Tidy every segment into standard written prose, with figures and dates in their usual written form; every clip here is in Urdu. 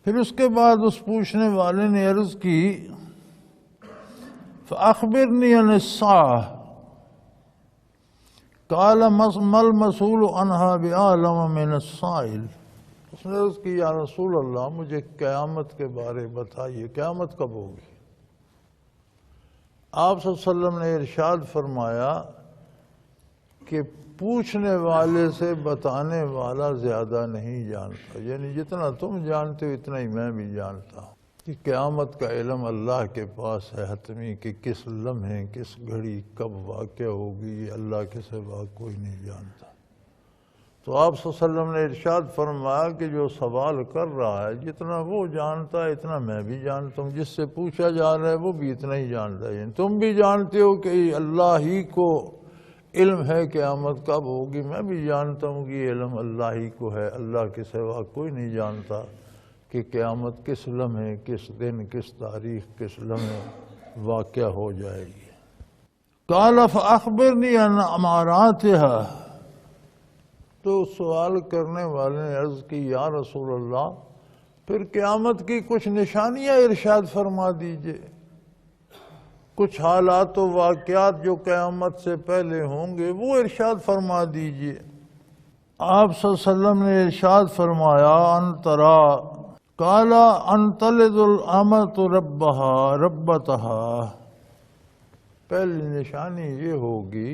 پھر اس کے بعد اس پوچھنے والے نے عرض کی فَأَخْبِرْنِي عَنِ السَّاعَةِ قَالَ مَا الْمَسْئُولُ عَنْهَا بِأَعْلَمَ مِنَ السَّائِلِ۔ اس نے عرض کی یا رسول اللہ مجھے قیامت کے بارے بتائیے، قیامت کب ہوگی؟ آپ صلی اللہ علیہ وسلم نے ارشاد فرمایا کہ پوچھنے والے سے بتانے والا زیادہ نہیں جانتا، یعنی جتنا تم جانتے ہو اتنا ہی میں بھی جانتا ہوں کہ قیامت کا علم اللہ کے پاس ہے حتمی، کہ کس لمحے کس گھڑی کب واقع ہوگی یہ اللہ کے سوا کوئی نہیں جانتا۔ تو آپ صلی اللہ علیہ وسلم نے ارشاد فرمایا کہ جو سوال کر رہا ہے جتنا وہ جانتا ہے اتنا میں بھی جانتا ہوں، جس سے پوچھا جا رہا ہے وہ بھی اتنا ہی جانتا ہے، یعنی تم بھی جانتے ہو کہ اللہ ہی کو علم ہے قیامت کب ہوگی، میں بھی جانتا ہوں کہ یہ علم اللہ ہی کو ہے، اللہ کے سوا کوئی نہیں جانتا کہ قیامت کس لمحے کس دن کس تاریخ کس لمحے واقع ہو جائے گی۔ قال فأخبرنی عن اماراتها، تو سوال کرنے والے نے عرض کی یا رسول اللہ پھر قیامت کی کچھ نشانیاں ارشاد فرما دیجئے، کچھ حالات و واقعات جو قیامت سے پہلے ہوں گے وہ ارشاد فرما دیجئے۔ آپ صلی اللہ علیہ وسلم نے ارشاد فرمایا ان ترا قال ان تلد الامۃ ربتها، پہلی نشانی یہ ہوگی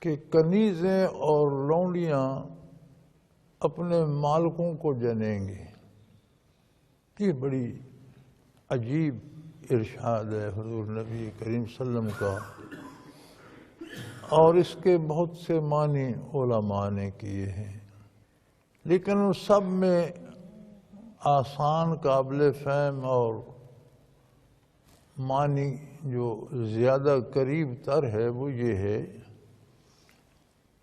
کہ کنیزیں اور لونڈیاں اپنے مالکوں کو جنیں گی۔ یہ بڑی عجیب ارشاد ہے حضور نبی کریم صلی اللہ علیہ وسلم کا، اور اس کے بہت سے معنی علماء نے کیے ہیں، لیکن ان سب میں آسان قابل فہم اور معنی جو زیادہ قریب تر ہے وہ یہ ہے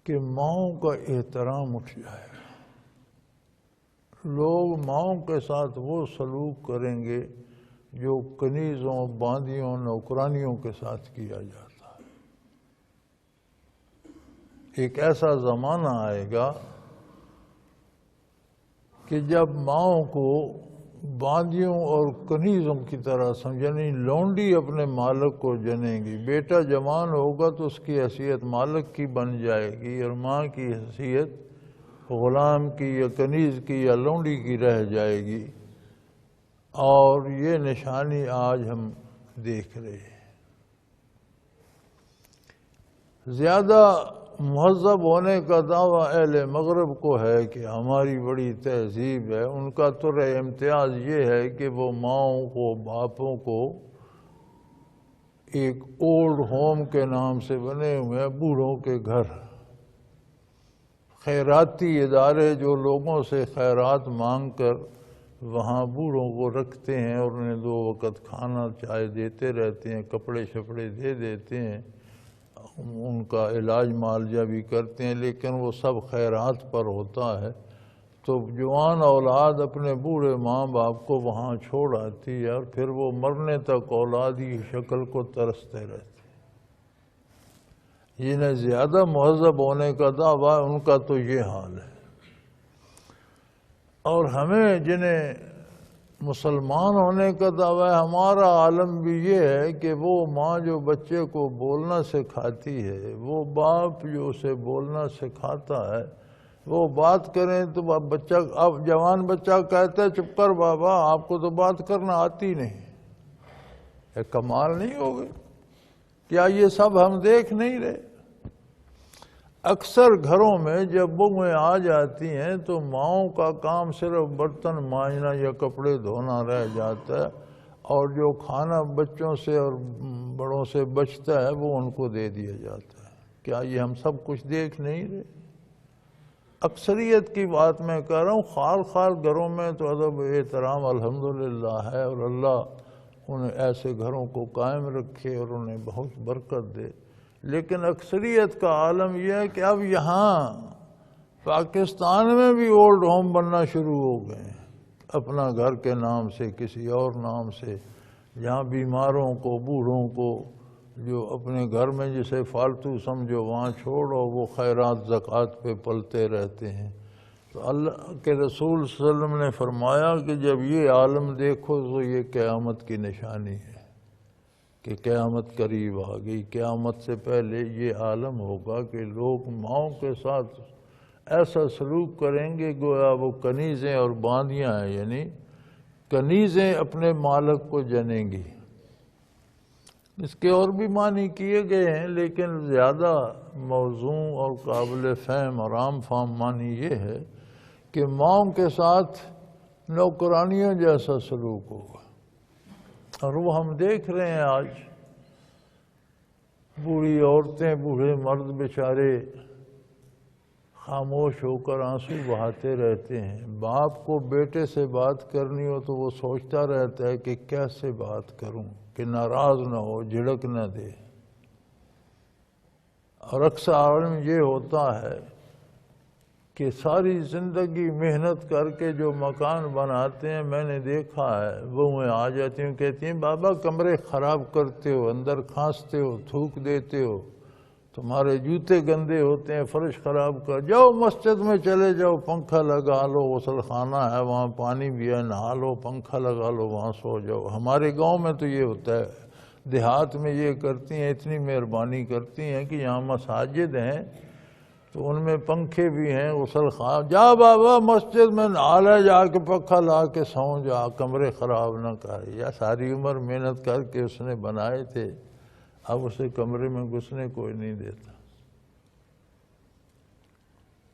کہ ماؤں کا احترام اٹھ جائے گا، لوگ ماؤں کے ساتھ وہ سلوک کریں گے جو کنیزوں باندیوں نوکرانیوں کے ساتھ کیا جاتا ہے۔ ایک ایسا زمانہ آئے گا کہ جب ماؤں کو باندیوں اور کنیزوں کی طرح سمجھنی، لونڈی اپنے مالک کو جنیں گی، بیٹا جوان ہوگا تو اس کی حیثیت مالک کی بن جائے گی اور ماں کی حیثیت غلام کی یا کنیز کی یا لونڈی کی رہ جائے گی، اور یہ نشانی آج ہم دیکھ رہے ہیں۔ زیادہ مہذب ہونے کا دعویٰ اہل مغرب کو ہے کہ ہماری بڑی تہذیب ہے، ان کا طرح امتیاز یہ ہے کہ وہ ماؤں کو باپوں کو ایک اولڈ ہوم کے نام سے بنے ہوئے ہیں بوڑھوں کے گھر، خیراتی ادارے جو لوگوں سے خیرات مانگ کر وہاں بوڑھوں کو رکھتے ہیں اور انہیں 2 وقت کھانا چائے دیتے رہتے ہیں، کپڑے شپڑے دے دیتے ہیں، ان کا علاج معالجہ بھی کرتے ہیں، لیکن وہ سب خیرات پر ہوتا ہے۔ تو جوان اولاد اپنے بوڑھے ماں باپ کو وہاں چھوڑ آتی ہے اور پھر وہ مرنے تک اولادی شکل کو ترستے رہتے ہیں۔ جنہیں زیادہ مہذب ہونے کا دعویٰ ان کا تو یہ حال ہے، اور ہمیں جنہیں مسلمان ہونے کا دعویٰ ہے، ہمارا عالم بھی یہ ہے کہ وہ ماں جو بچے کو بولنا سکھاتی ہے، وہ باپ جو اسے بولنا سکھاتا ہے، وہ بات کریں تو اب جوان بچہ کہتا ہے چپ کر بابا، آپ کو تو بات کرنا آتی نہیں، یہ کمال نہیں ہوگی؟ کیا یہ سب ہم دیکھ نہیں رہے؟ اکثر گھروں میں جب بہویں آ جاتی ہیں تو ماؤں کا کام صرف برتن مانجنا یا کپڑے دھونا رہ جاتا ہے، اور جو کھانا بچوں سے اور بڑوں سے بچتا ہے وہ ان کو دے دیا جاتا ہے۔ کیا یہ ہم سب کچھ دیکھ نہیں رہے؟ اکثریت کی بات میں کہہ رہا ہوں، خال گھروں میں تو ادب احترام الحمدللہ ہے، اور اللہ انہیں ایسے گھروں کو قائم رکھے اور انہیں بہت برکت دے، لیکن اکثریت کا عالم یہ ہے کہ اب یہاں پاکستان میں بھی اولڈ ہوم بننا شروع ہو گئے ہیں، اپنا گھر کے نام سے کسی اور نام سے، جہاں بیماروں کو بوڑھوں کو جو اپنے گھر میں جسے فالتو سمجھو وہاں چھوڑو، وہ خیرات زکوٰۃ پہ پلتے رہتے ہیں۔ تو اللہ کے رسول صلی اللہ علیہ وسلم نے فرمایا کہ جب یہ عالم دیکھو تو یہ قیامت کی نشانی ہے کہ قیامت قریب آ گئی۔ قیامت سے پہلے یہ عالم ہوگا کہ لوگ ماؤں کے ساتھ ایسا سلوک کریں گے گویا وہ کنیزیں اور باندیاں ہیں، یعنی کنیزیں اپنے مالک کو جنیں گی۔ اس کے اور بھی معنی کیے گئے ہیں، لیکن زیادہ موزوں اور قابل فہم اور عام فہم معنی یہ ہے کہ ماؤں کے ساتھ نوکرانیوں جیسا سلوک ہوگا۔ اور وہ ہم دیکھ رہے ہیں آج بوڑھی عورتیں، بوڑھے مرد بیچارے خاموش ہو کر آنسو بہاتے رہتے ہیں۔ باپ کو بیٹے سے بات کرنی ہو تو وہ سوچتا رہتا ہے کہ کیسے بات کروں کہ ناراض نہ ہو، جھڑک نہ دے۔ اور اکثر عالم یہ ہوتا ہے کہ ساری زندگی محنت کر کے جو مکان بناتے ہیں، میں نے دیکھا ہے، وہ آ جاتی ہوں کہتی ہیں بابا کمرے خراب کرتے ہو، اندر کھانستے ہو، تھوک دیتے ہو، تمہارے جوتے گندے ہوتے ہیں، فرش خراب کر جاؤ، مسجد میں چلے جاؤ، پنکھا لگا لو، غسل خانہ ہے وہاں پانی بھی ہے، نہا لو، پنکھا لگا لو، وہاں سو جاؤ۔ ہمارے گاؤں میں تو یہ ہوتا ہے، دیہات میں یہ کرتی ہیں، اتنی مہربانی کرتی ہیں کہ یہاں مساجد ہیں تو ان میں پنکھے بھی ہیں، غسل خانہ، جا بابا مسجد میں نہا لے، جا کے پنکھا لا کے سو جا، کمرے خراب نہ کر۔ یا ساری عمر محنت کر کے اس نے بنائے تھے، اب اسے کمرے میں گھسنے کوئی نہیں دیتا۔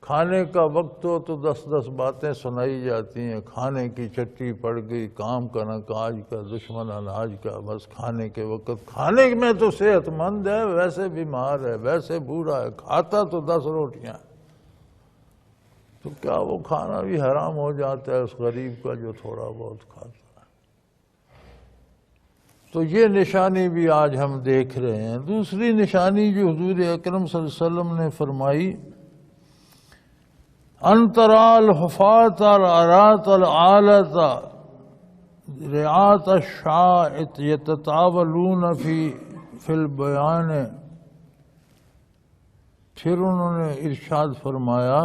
کھانے کا وقت ہو تو 10 باتیں سنائی جاتی ہیں، کھانے کی چٹی پڑ گئی، کام کا نہ کاج کا، دشمن اناج کا، بس کھانے کے وقت۔ کھانے میں تو صحت مند ہے، ویسے بیمار ہے، ویسے بوڑھا ہے، کھاتا تو 10 روٹیاں، تو کیا وہ کھانا بھی حرام ہو جاتا ہے اس غریب کا جو تھوڑا بہت کھاتا ہے؟ تو یہ نشانی بھی آج ہم دیکھ رہے ہیں۔ دوسری نشانی جو حضور اکرم صلی اللہ علیہ وسلم نے فرمائی، انترا الحفاة العراة العالة رعاة الشاة يتطاولون فی البیان۔ پھر انہوں نے ارشاد فرمایا،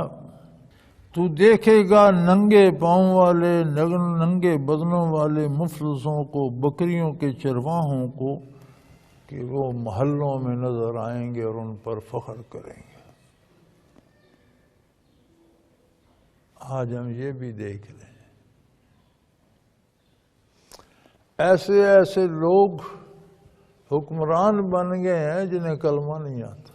تو دیکھے گا ننگے پاؤں والے، ننگے بدنوں والے مفلسوں کو، بکریوں کے چرواہوں کو، کہ وہ محلوں میں نظر آئیں گے اور ان پر فخر کریں گے۔ آج ہم یہ بھی دیکھ رہے ہیں، ایسے ایسے لوگ حکمران بن گئے ہیں جنہیں کلمہ نہیں آتا۔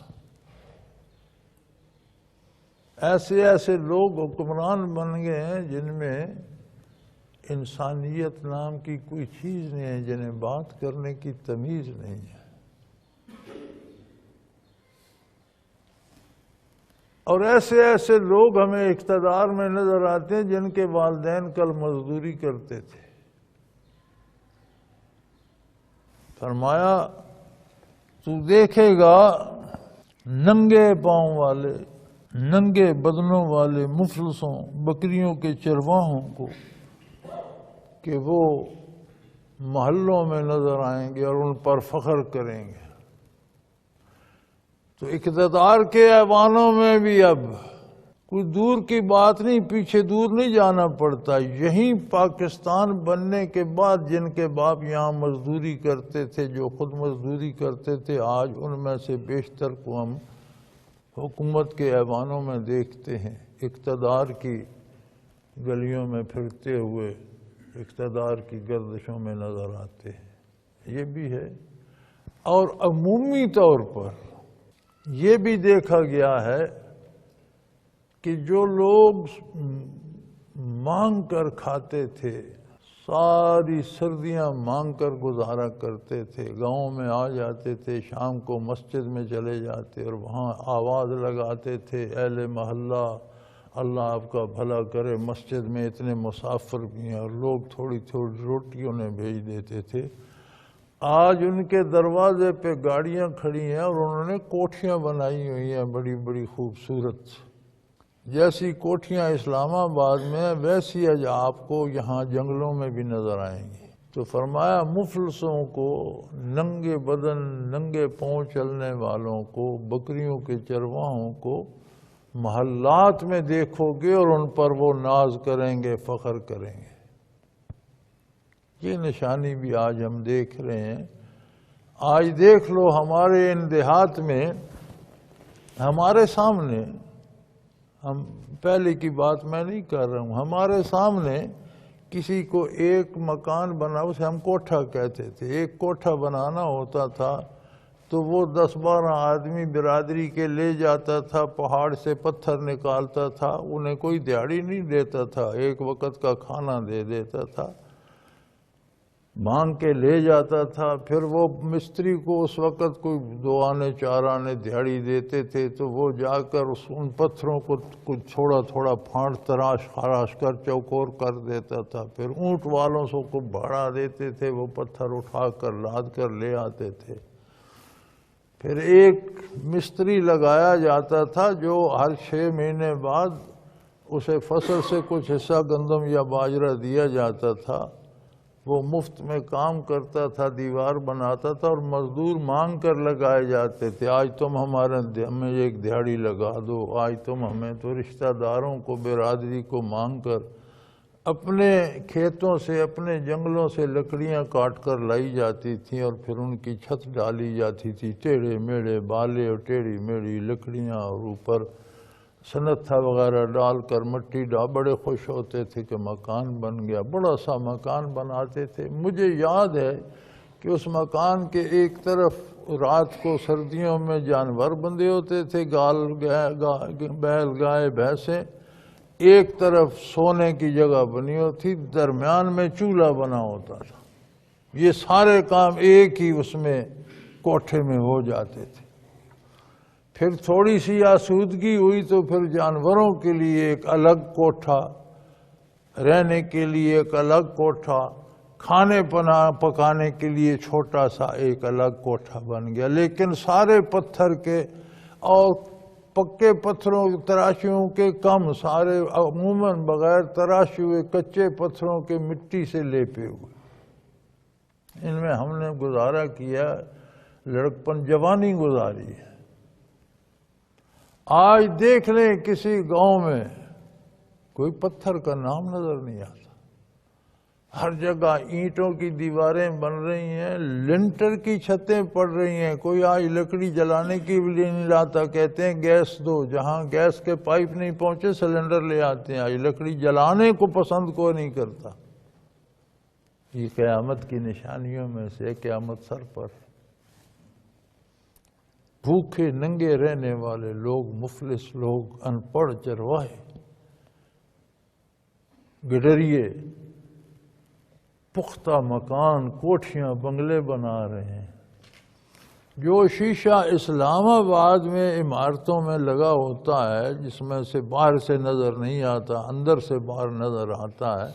ایسے ایسے لوگ حکمران بن گئے ہیں جن میں انسانیت نام کی کوئی چیز نہیں ہے، جنہیں بات کرنے کی تمیز نہیں ہے۔ اور ایسے ایسے لوگ ہمیں اقتدار میں نظر آتے ہیں جن کے والدین کل مزدوری کرتے تھے۔ فرمایا تو دیکھے گا ننگے پاؤں والے، ننگے بدنوں والے مفلسوں، بکریوں کے چرواہوں کو، کہ وہ محلوں میں نظر آئیں گے اور ان پر فخر کریں گے۔ تو اقتدار کے ایوانوں میں بھی اب کوئی دور کی بات نہیں، پیچھے دور نہیں جانا پڑتا۔ یہیں پاکستان بننے کے بعد جن کے باپ یہاں مزدوری کرتے تھے، جو خود مزدوری کرتے تھے، آج ان میں سے بیشتر کو ہم حکومت کے ایوانوں میں دیکھتے ہیں، اقتدار کی گلیوں میں پھرتے ہوئے، اقتدار کی گردشوں میں نظر آتے ہیں۔ یہ بھی ہے۔ اور عمومی طور پر یہ بھی دیکھا گیا ہے کہ جو لوگ مانگ کر کھاتے تھے، ساری سردیاں مانگ کر گزارا کرتے تھے، گاؤں میں آ جاتے تھے، شام کو مسجد میں چلے جاتے اور وہاں آواز لگاتے تھے، اہل محلہ اللہ آپ کا بھلا کرے، مسجد میں اتنے مسافر بھی ہیں، اور لوگ تھوڑی تھوڑی روٹی انہیں بھیج دیتے تھے۔ آج ان کے دروازے پہ گاڑیاں کھڑی ہیں اور انہوں نے کوٹھیاں بنائی ہوئی ہیں بڑی بڑی خوبصورت۔ جیسی کوٹھیاں اسلام آباد میں، ویسی آج آپ کو یہاں جنگلوں میں بھی نظر آئیں گی۔ تو فرمایا مفلسوں کو، ننگے بدن، ننگے پاؤں چلنے والوں کو، بکریوں کے چرواہوں کو محلات میں دیکھو گے اور ان پر وہ ناز کریں گے، فخر کریں گے۔ یہ نشانی بھی آج ہم دیکھ رہے ہیں۔ آج دیکھ لو ہمارے ان دیہات میں ہمارے سامنے، ہم پہلے کی بات میں نہیں کر رہا ہوں، ہمارے سامنے کسی کو ایک مکان بنا، اسے ہم کوٹھا کہتے تھے، ایک کوٹھا بنانا ہوتا تھا تو وہ 10-12 آدمی برادری کے لے جاتا تھا، پہاڑ سے پتھر نکالتا تھا، انہیں کوئی دیہڑی نہیں دیتا تھا، ایک وقت کا کھانا دے دیتا تھا، مانگ کے لے جاتا تھا۔ پھر وہ مستری کو اس وقت کوئی 2 آنے 4 آنے دیہڑی دیتے تھے تو وہ جا کر ان پتھروں کو کچھ تھوڑا تھوڑا پھاڑ تراش خراش کر چوکور کر دیتا تھا۔ پھر اونٹ والوں سے کو بھاڑا دیتے تھے، وہ پتھر اٹھا کر لاد کر لے آتے تھے۔ پھر ایک مستری لگایا جاتا تھا جو ہر 6 مہینے بعد اسے فصل سے کچھ حصہ گندم یا باجرہ دیا جاتا تھا، وہ مفت میں کام کرتا تھا، دیوار بناتا تھا اور مزدور مانگ کر لگائے جاتے تھے۔ آج تم ہمیں ایک دیہڑی لگا دو، آج تم ہمیں، تو رشتہ داروں کو، برادری کو مانگ کر اپنے کھیتوں سے، اپنے جنگلوں سے لکڑیاں کاٹ کر لائی جاتی تھیں اور پھر ان کی چھت ڈالی جاتی تھی، ٹیڑھے میڑھے بالے اور ٹیڑھی میڑھی لکڑیاں، اور اوپر سنتھا وغیرہ ڈال کر مٹی بڑے خوش ہوتے تھے کہ مکان بن گیا، بڑا سا مکان بناتے تھے۔ مجھے یاد ہے کہ اس مکان کے ایک طرف رات کو سردیوں میں جانور بندھے ہوتے تھے، بیل گائے بھینسیں، ایک طرف سونے کی جگہ بنی ہوتی، درمیان میں چولہا بنا ہوتا تھا۔ یہ سارے کام ایک ہی اس میں کوٹھے میں ہو جاتے تھے۔ پھر تھوڑی سی آسودگی ہوئی تو پھر جانوروں کے لیے ایک الگ کوٹھا، رہنے کے لیے ایک الگ کوٹھا، کھانے پکانے کے لیے چھوٹا سا ایک الگ کوٹھا بن گیا، لیکن سارے پتھر کے اور پکے پتھروں تراشیوں کے کم، سارے عموماً بغیر تراشے ہوئے کچے پتھروں کے مٹی سے لیپے ہوئے۔ ان میں ہم نے گزارا کیا، لڑکپن جوانی گزاری ہے۔ آج دیکھ لیں کسی گاؤں میں کوئی پتھر کا نام نظر نہیں آتا، ہر جگہ اینٹوں کی دیواریں بن رہی ہیں، لنٹر کی چھتیں پڑ رہی ہیں، کوئی آج لکڑی جلانے کی بھی نہیں لاتا، کہتے ہیں گیس دو، جہاں گیس کے پائپ نہیں پہنچے سلنڈر لے آتے ہیں، آج لکڑی جلانے کو پسند کوئی نہیں کرتا۔ یہ قیامت کی نشانیوں میں سے، قیامت سر پر، بھوکے ننگے رہنے والے لوگ، مفلس لوگ، ان پڑھ چرواہے، گڈریے پختہ مکان، کوٹھیاں، بنگلے بنا رہے ہیں۔ جو شیشہ اسلام آباد میں عمارتوں میں لگا ہوتا ہے، جس میں سے باہر سے نظر نہیں آتا، اندر سے باہر نظر آتا ہے،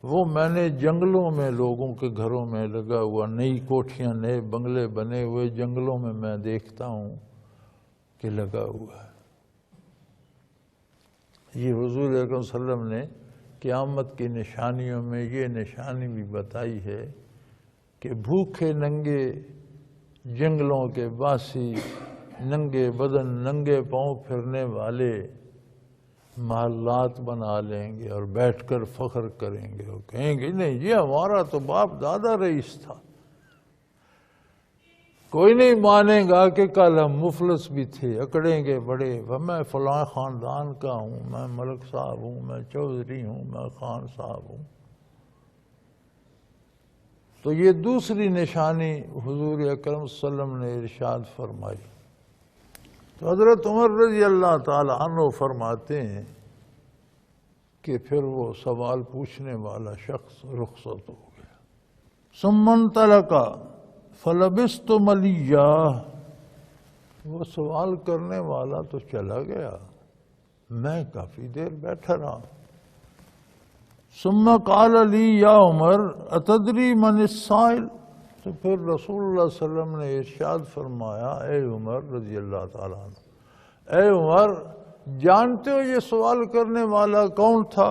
وہ میں نے جنگلوں میں لوگوں کے گھروں میں لگا ہوا، نئی کوٹھیاں، نئے بنگلے بنے ہوئے جنگلوں میں دیکھتا ہوں کہ لگا ہوا ہے۔ یہ حضور اکرم صلی اللہ علیہ وسلم نے قیامت کی نشانیوں میں یہ نشانی بھی بتائی ہے کہ بھوکے ننگے جنگلوں کے باسی، ننگے بدن، ننگے پاؤں پھرنے والے محلات بنا لیں گے اور بیٹھ کر فخر کریں گے اور کہیں گے نہیں یہ ہمارا تو باپ دادا رئیس تھا۔ کوئی نہیں مانے گا کہ کل ہم مفلس بھی تھے، اکڑیں گے بڑے، میں فلاں خاندان کا ہوں، میں ملک صاحب ہوں، میں چودھری ہوں، میں خان صاحب ہوں۔ تو یہ دوسری نشانی حضور اکرم صلی اللہ علیہ وسلم نے ارشاد فرمائی۔ تو حضرت عمر رضی اللہ تعالی عنہ فرماتے ہیں کہ پھر وہ سوال پوچھنے والا شخص رخصت ہو گیا۔ ثم انطلق فلبثت ملیا، وہ سوال کرنے والا تو چلا گیا، میں کافی دیر بیٹھا رہا۔ ثم قال لی یا عمر اتدری من السائل، تو پھر رسول اللہ صلی اللہ علیہ وسلم نے ارشاد فرمایا، اے عمر رضی اللہ تعالیٰ عنہ، اے عمر جانتے ہو یہ سوال کرنے والا کون تھا؟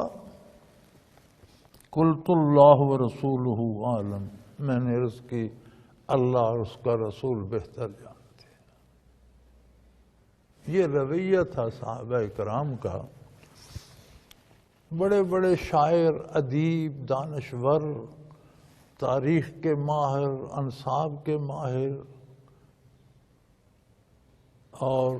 قلت اللہ ورسولہ عالم، میں نے عرض کی اللہ اور اس کا رسول بہتر جانتے ہیں۔ یہ رویہ تھا صحابہ کرام کا۔ بڑے بڑے شاعر، ادیب، دانشور، تاریخ کے ماہر، انصاب کے ماہر، اور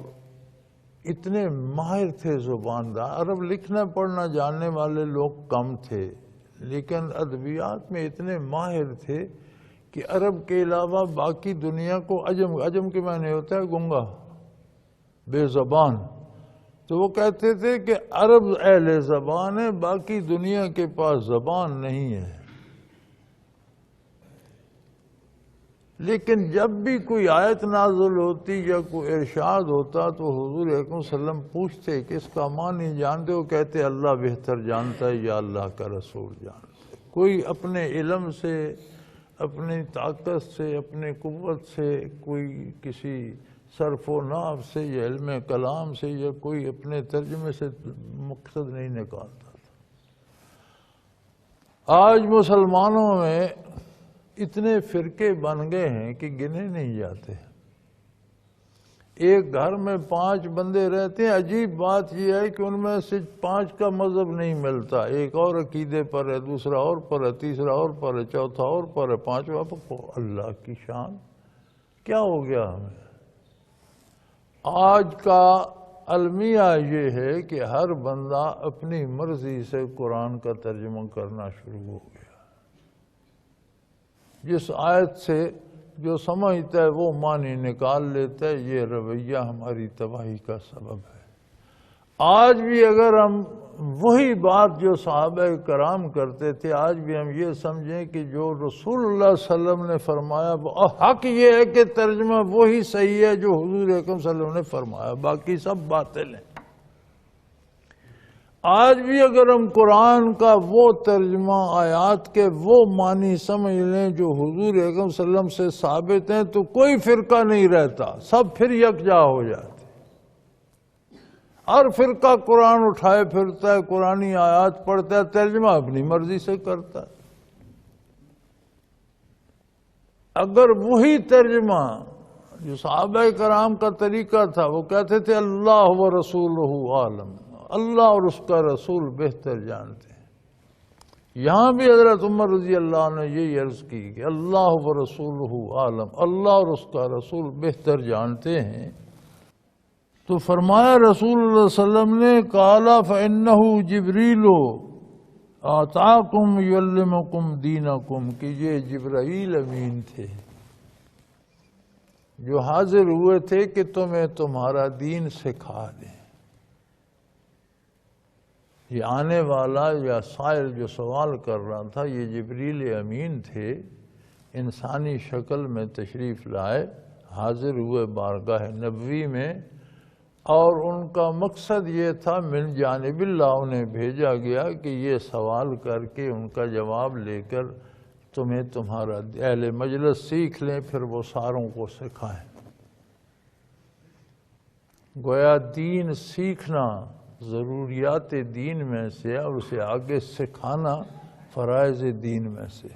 اتنے ماہر تھے زبان دار۔ عرب لکھنا پڑھنا جاننے والے لوگ کم تھے، لیکن ادبیات میں اتنے ماہر تھے کہ عرب کے علاوہ باقی دنیا کو عجم کے معنی ہوتا ہے گنگا، بے زبان، تو وہ کہتے تھے کہ عرب اہل زبان ہے، باقی دنیا کے پاس زبان نہیں ہے۔ لیکن جب بھی کوئی آیت نازل ہوتی یا کوئی ارشاد ہوتا تو حضور اکرم صلی اللہ علیہ وسلم پوچھتے کہ اس کا معنی جانتے ہو؟ کہتے اللہ بہتر جانتا ہے یا اللہ کا رسول جانتا ہے۔ کوئی اپنے علم سے، اپنی طاقت سے، اپنے قوت سے، کوئی کسی صرف و نحو سے یا علم کلام سے یا کوئی اپنے ترجمے سے مقصد نہیں نکالتا تھا۔ آج مسلمانوں میں اتنے فرقے بن گئے ہیں کہ گنے نہیں جاتے۔ ایک گھر میں 5 بندے رہتے ہیں، عجیب بات یہ ہے کہ ان میں سے 5 کا مذہب نہیں ملتا۔ ایک اور عقیدے پر ہے، دوسرا اور پر ہے، تیسرا اور پر ہے، چوتھا اور پر ہے، 5واں پر۔ اللہ کی شان، کیا ہو گیا ہمیں؟ آج کا المیہ یہ ہے کہ ہر بندہ اپنی مرضی سے قرآن کا ترجمہ کرنا شروع ہو گیا۔ جس آیت سے جو سمجھتا ہے وہ معنی نکال لیتا ہے۔ یہ رویہ ہماری تباہی کا سبب ہے۔ آج بھی اگر ہم وہی بات جو صحابہ کرام کرتے تھے، آج بھی ہم یہ سمجھیں کہ جو رسول اللہ صلی اللہ علیہ وسلم نے فرمایا وہ حق، یہ ہے کہ ترجمہ وہی صحیح ہے جو حضور اکرم صلی اللہ علیہ وسلم نے فرمایا، باقی سب باطل ہیں۔ آج بھی اگر ہم قرآن کا وہ ترجمہ، آیات کے وہ معنی سمجھ لیں جو حضور اکرم صلی اللہ علیہ وسلم سے ثابت ہیں تو کوئی فرقہ نہیں رہتا، سب پھر یکجا ہو جاتے۔ ہر فرقہ قرآن اٹھائے پھرتا ہے، قرآنی آیات پڑھتا ہے، ترجمہ اپنی مرضی سے کرتا ہے۔ اگر وہی ترجمہ جو صحابہ کرام کا طریقہ تھا، وہ کہتے تھے اللہ و رسولہ عالم، اللہ اور اس کا رسول بہتر جانتے ہیں۔ یہاں بھی حضرت عمر رضی اللہ عنہ نے یہی عرض کی کہ اللہ و رسولہ عالم، اللہ اور اس کا رسول بہتر جانتے ہیں۔ تو فرمایا رسول اللہ صلی اللہ علیہ وسلم نے قال فإنہ جبریل آتاکم یعلمکم دینکم، کہ یہ جبرائیل امین تھے جو حاضر ہوئے تھے کہ تمہیں تمہارا دین سکھا دیں۔ یہ آنے والا یا سائل جو سوال کر رہا تھا یہ جبریل امین تھے، انسانی شکل میں تشریف لائے، حاضر ہوئے بارگاہ نبوی میں، اور ان کا مقصد یہ تھا من جانب اللہ انہیں بھیجا گیا کہ یہ سوال کر کے ان کا جواب لے کر تمہیں تمہارا اہل مجلس سیکھ لیں، پھر وہ ساروں کو سکھائیں۔ گویا دین سیکھنا ضروریات دین میں سے اور اسے آگے سکھانا فرائض دین میں سے۔